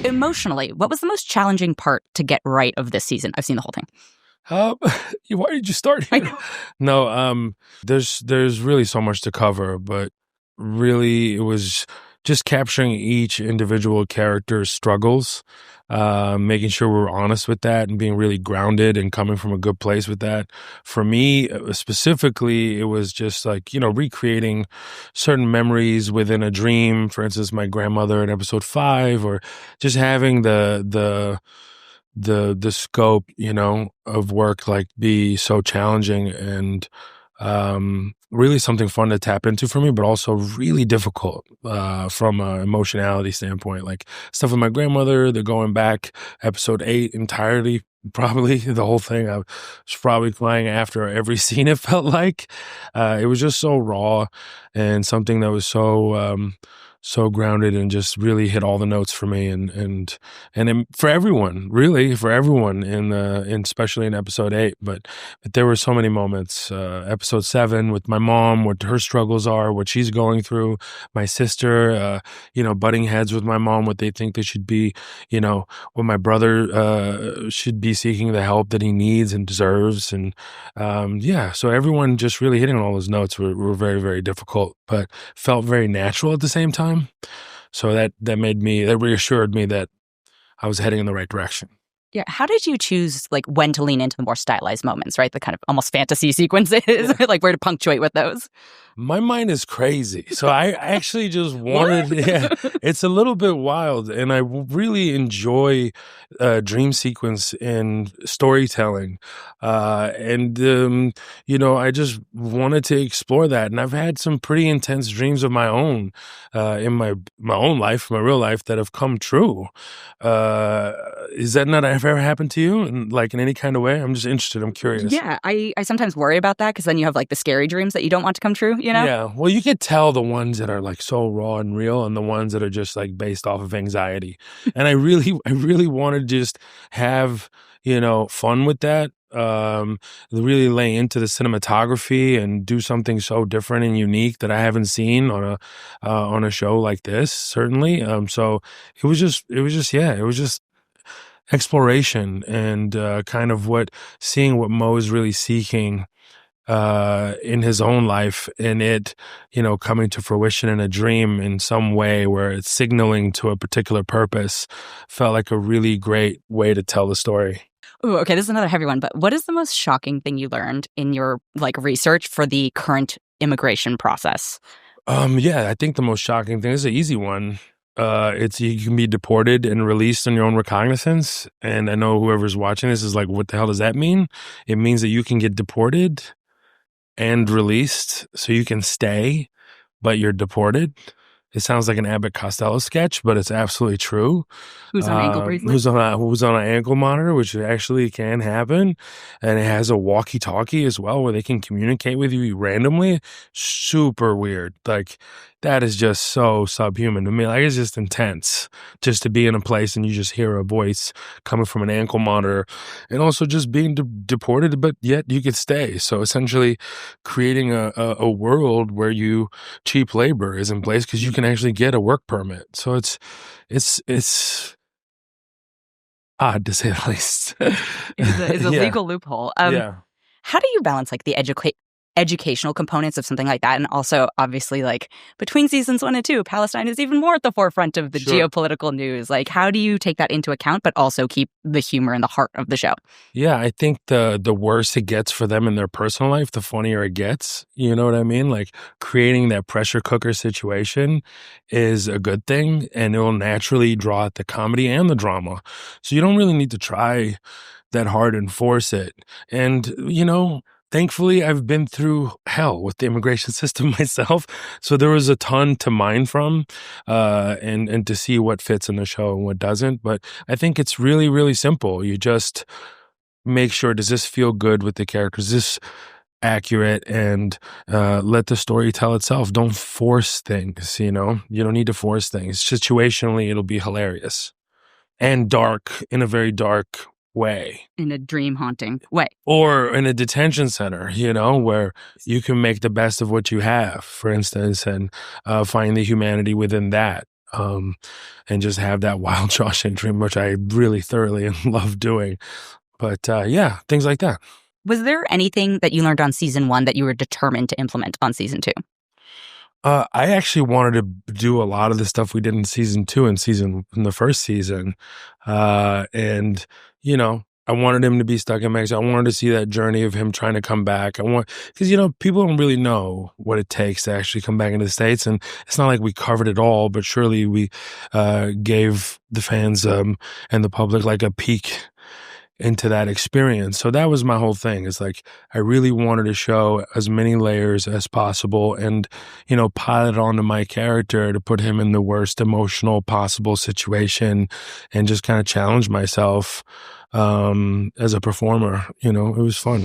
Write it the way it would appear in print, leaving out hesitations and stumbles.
Emotionally, what was the most challenging part to get right of this season? I've seen the whole thing. Uh, why did you start I here? know. No, there's really so much to cover, but really it was just capturing each individual character's struggles, making sure we were honest with that and being really grounded and coming from a good place with that. For me, specifically, it was just like, recreating certain memories within a dream. For instance, my grandmother in episode 5, or just having the scope, of work like be so challenging and really something fun to tap into for me, but also really difficult from an emotionality standpoint. Like stuff with my grandmother, the going back episode 8 entirely, probably the whole thing. I was probably crying after every scene. It felt like it was just so raw and something that was so grounded and just really hit all the notes for me and for everyone, really for everyone especially in episode 8. But there were so many moments. Episode 7 with my mom, what her struggles are, what she's going through. My sister, butting heads with my mom, what they think they should be. What my brother should be seeking the help that he needs and deserves. And so everyone just really hitting on all those notes were very, very difficult, but felt very natural at the same time. So that reassured me that I was heading in the right direction. Yeah. How did you choose when to lean into the more stylized moments, right? The kind of almost fantasy sequences, like where to punctuate with those? My mind is crazy. So I actually just wanted, it's a little bit wild. And I really enjoy dream sequence and storytelling. I just wanted to explore that. And I've had some pretty intense dreams of my own in my own life, my real life, that have come true. Is that not ever happened to you in any kind of way? I'm just interested. I'm curious. Yeah, I sometimes worry about that because then you have the scary dreams that you don't want to come true, Yeah, well, you could tell the ones that are so raw and real and the ones that are just based off of anxiety. And I really wanted to just have, fun with that. Really lay into the cinematography and do something so different and unique that I haven't seen on a show like this, certainly. So it was just exploration and kind of seeing what Mo is really seeking in his own life, and it, coming to fruition in a dream in some way where it's signaling to a particular purpose, felt like a really great way to tell the story. Ooh, okay, this is another heavy one, but what is the most shocking thing you learned in your research for the current immigration process? I think the most shocking thing is an easy one. It's you can be deported and released on your own recognizance. And I know whoever's watching this is like, what the hell does that mean? It means that you can get deported and released, so you can stay, but you're deported. It sounds like an Abbott Costello sketch, but it's absolutely true. Who's on ankle bracelet? Who's on an ankle monitor, which actually can happen. And it has a walkie-talkie as well where they can communicate with you randomly. Super weird. That is just so subhuman to me. It's just intense just to be in a place and you just hear a voice coming from an ankle monitor, and also just being deported, but yet you could stay. So essentially creating a world where cheap labor is in place because you can actually get a work permit. So it's odd to say the least. It's a legal loophole. How do you balance the educational components of something like that, and also obviously between seasons 1 and 2, Palestine is even more at the forefront of the geopolitical news. How do you take that into account but also keep the humor in the heart of the show? Yeah, I think the worse it gets for them in their personal life, the funnier it gets. You know what I mean? Creating that pressure cooker situation is a good thing, and it will naturally draw out the comedy and the drama. So you don't really need to try that hard and force it. And thankfully, I've been through hell with the immigration system myself, so there was a ton to mine from, and to see what fits in the show and what doesn't. But I think it's really, really simple. You just make sure, does this feel good with the characters? Is this accurate? And let the story tell itself. Don't force things, You don't need to force things. Situationally, it'll be hilarious and dark in a very dark way. In a dream haunting way. Or in a detention center, where you can make the best of what you have, for instance, and find the humanity within that. and just have that wild Shawshank dream, which I really thoroughly love doing. But yeah, things like that. Was there anything that you learned on season 1 that you were determined to implement on season 2? I actually wanted to do a lot of the stuff we did in season 2 and in the first season. And, you know, I wanted him to be stuck in Mexico. I wanted to see that journey of him trying to come back. Because, you know, people don't really know what it takes to actually come back into the States. And it's not like we covered it all, but surely we gave the fans and the public like a peek into that experience. So that was my whole thing. It's like, I really wanted to show as many layers as possible and, you know, pile it onto my character to put him in the worst emotional possible situation and just kind of challenge myself as a performer. You know, it was fun.